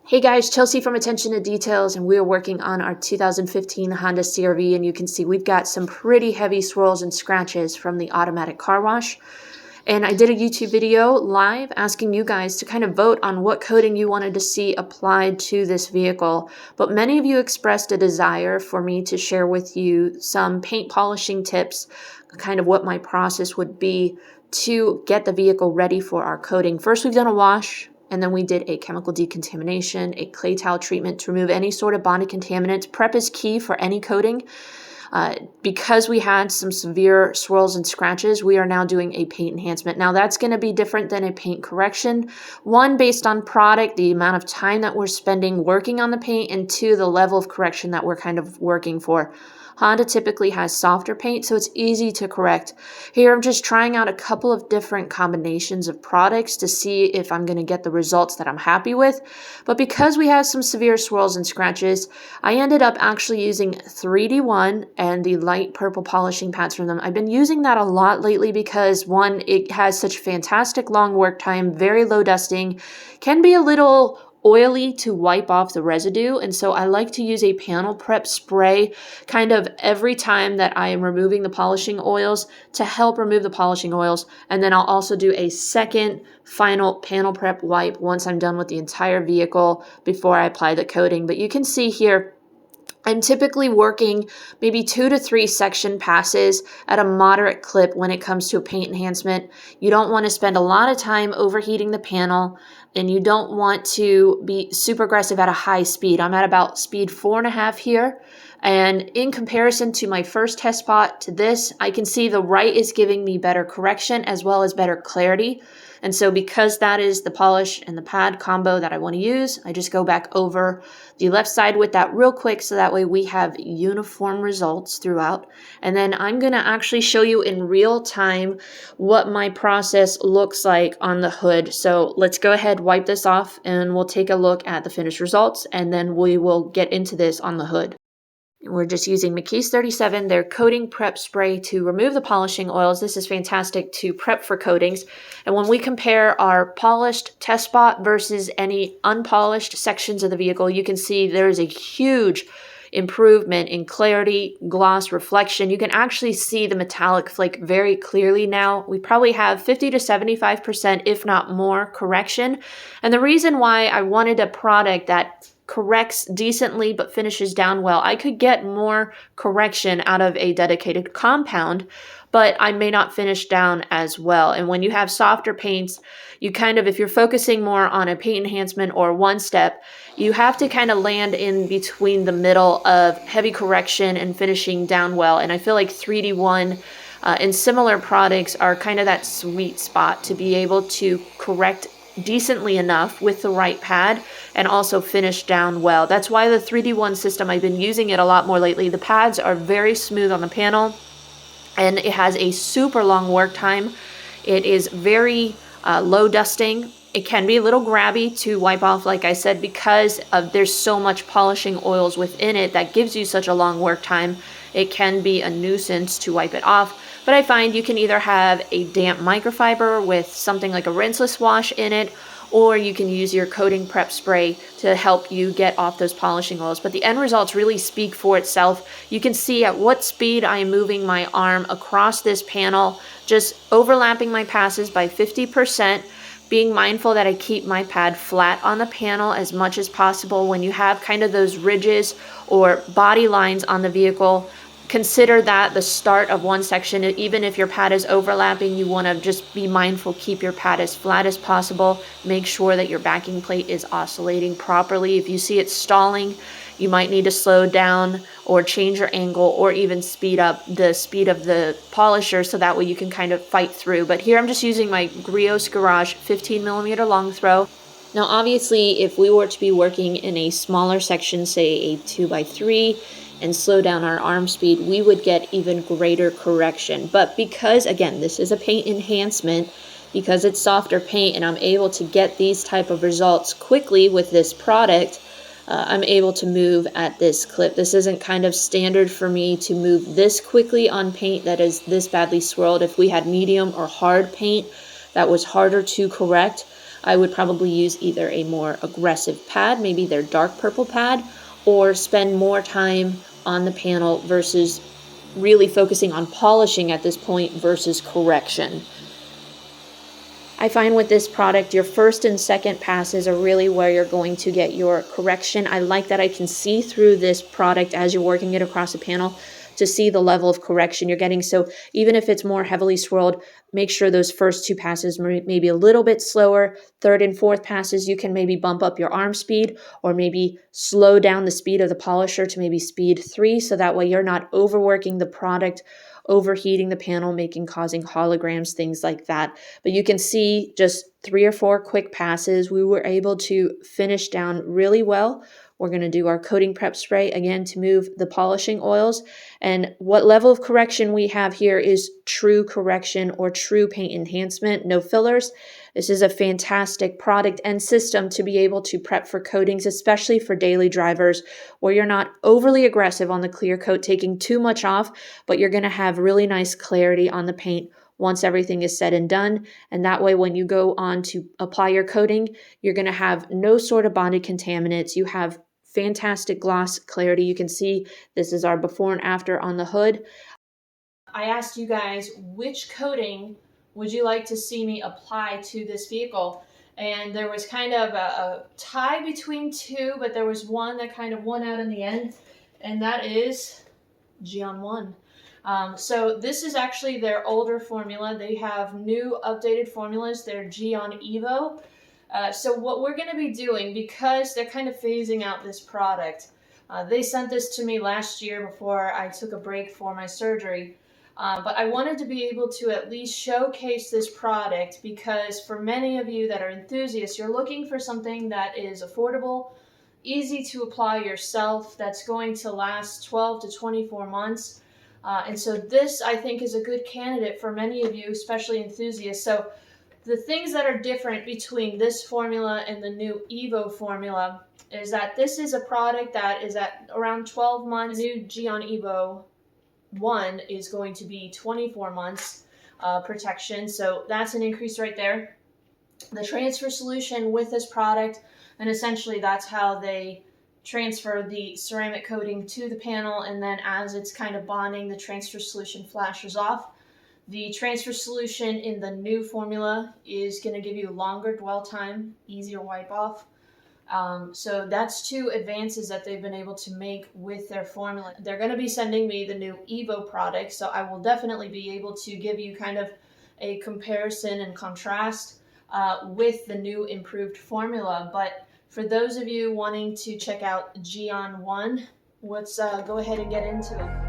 Hey guys, Chelsea from Attention to Details, and we're working on our 2015 Honda CR-V, and you can see we've got some pretty heavy swirls and scratches from the automatic car wash. And I did a YouTube video live asking you guys to kind of vote on what coating you wanted to see applied to this vehicle. But many of you expressed a desire for me to share with you some paint polishing tips, kind of what my process would be to get the vehicle ready for our coating. First, we've done a wash. And then we did a chemical decontamination, a clay towel treatment to remove any sort of body contaminants. Prep is key for any coating. Because we had some severe swirls and scratches, we are now doing a paint enhancement. Now that's going to be different than a paint correction. One, based on product, the amount of time that we're spending working on the paint, and two, the level of correction that we're kind of working for. Honda typically has softer paint, so it's easy to correct. Here I'm just trying out a couple of different combinations of products to see if I'm going to get the results that I'm happy with. But because we have some severe swirls and scratches, I ended up actually using 3D1 and the light purple polishing pads from them. I've been using that a lot lately because, one, it has such fantastic long work time, very low dusting, can be a little oily to wipe off the residue, and so I like to use a panel prep spray kind of every time that I am removing the polishing oils to help remove the polishing oils, and then I'll also do a second final panel prep wipe once I'm done with the entire vehicle before I apply the coating. But you can see here I'm typically working maybe 2 to 3 section passes at a moderate clip when it comes to a paint enhancement. You don't want to spend a lot of time overheating the panel, and you don't want to be super aggressive at a high speed. I'm at about speed 4.5 here. And in comparison to my first test spot to this, I can see the right is giving me better correction as well as better clarity. And so because that is the polish and the pad combo that I want to use, I just go back over the left side with that real quick so that way we have uniform results throughout. And then I'm going to actually show you in real time what my process looks like on the hood. So let's go ahead, wipe this off, and we'll take a look at the finished results, and then we will get into this on the hood. We're just using McKee's 37, their coating prep spray to remove the polishing oils. This is fantastic to prep for coatings. And when we compare our polished test spot versus any unpolished sections of the vehicle, you can see there is a huge improvement in clarity, gloss, reflection. You can actually see the metallic flake very clearly now. We probably have 50 to 75%, if not more, correction. And the reason why I wanted a product that corrects decently but finishes down well, I could get more correction out of a dedicated compound, but I may not finish down as well. And when you have softer paints, you kind of, if you're focusing more on a paint enhancement or one step, you have to kind of land in between the middle of heavy correction and finishing down well. And I feel like 3D1 and similar products are kind of that sweet spot to be able to correct decently enough with the right pad and also finish down well. That's why the 3D1 system, I've been using it a lot more lately. The pads are very smooth on the panel, and it has a super long work time. It is very low dusting. It can be a little grabby to wipe off, like I said, because there's so much polishing oils within it that gives you such a long work time. It can be a nuisance to wipe it off. But I find you can either have a damp microfiber with something like a rinseless wash in it, or you can use your coating prep spray to help you get off those polishing oils. But the end results really speak for itself. You can see at what speed I am moving my arm across this panel, just overlapping my passes by 50%, being mindful that I keep my pad flat on the panel as much as possible. When you have kind of those ridges or body lines on the vehicle, consider that the start of one section. Even if your pad is overlapping, you want to just be mindful, keep your pad as flat as possible. Make sure that your backing plate is oscillating properly. If you see it stalling, you might need to slow down or change your angle or even speed up the speed of the polisher so that way you can kind of fight through. But here I'm just using my Griot's Garage 15mm long throw. Now obviously if we were to be working in a smaller section, say a 2x3, and slow down our arm speed, we would get even greater correction. But because, again, this is a paint enhancement, because it's softer paint and I'm able to get these type of results quickly with this product, I'm able to move at this clip. This isn't kind of standard for me to move this quickly on paint that is this badly swirled. If we had medium or hard paint that was harder to correct, I would probably use either a more aggressive pad, maybe their dark purple pad, or spend more time on the panel versus really focusing on polishing at this point versus correction. I find with this product, your first and second passes are really where you're going to get your correction. I like that I can see through this product as you're working it across the panel to see the level of correction you're getting. So even if it's more heavily swirled, make sure those first two passes may be a little bit slower. Third and fourth passes, you can maybe bump up your arm speed or maybe slow down the speed of the polisher to maybe speed 3, so that way you're not overworking the product, overheating the panel, causing holograms, things like that. But you can see just 3 or 4 quick passes, we were able to finish down really well. We're going to do our coating prep spray again to move the polishing oils. And what level of correction we have here is true correction or true paint enhancement, no fillers. This is a fantastic product and system to be able to prep for coatings, especially for daily drivers, where you're not overly aggressive on the clear coat, taking too much off, but you're going to have really nice clarity on the paint once everything is said and done. And that way, when you go on to apply your coating, you're going to have no sort of bonded contaminants. You have fantastic gloss clarity. You can see this is our before and after on the hood. I asked you guys which coating would you like to see me apply to this vehicle, and there was kind of a tie between two, but there was one that kind of won out in the end, and that is Geon 1. So this is actually their older formula. They have new updated formulas. They're Geon Evo. So what we're going to be doing, because they're kind of phasing out this product, they sent this to me last year before I took a break for my surgery. But I wanted to be able to at least showcase this product because for many of you that are enthusiasts, you're looking for something that is affordable, easy to apply yourself, that's going to last 12 to 24 months. And so this, I think, is a good candidate for many of you, especially enthusiasts. So the things that are different between this formula and the new Evo formula is that this is a product that is at around 12 months. The new Geon Evo 1 is going to be 24 months protection. So that's an increase right there. The transfer solution with this product, and essentially that's how they transfer the ceramic coating to the panel, and then as it's kind of bonding, the transfer solution flashes off. The transfer solution in the new formula is going to give you longer dwell time, easier wipe off. So that's 2 advances that they've been able to make with their formula. They're going to be sending me the new Evo product, so I will definitely be able to give you kind of a comparison and contrast with the new improved formula. But for those of you wanting to check out Geon 1, let's go ahead and get into it.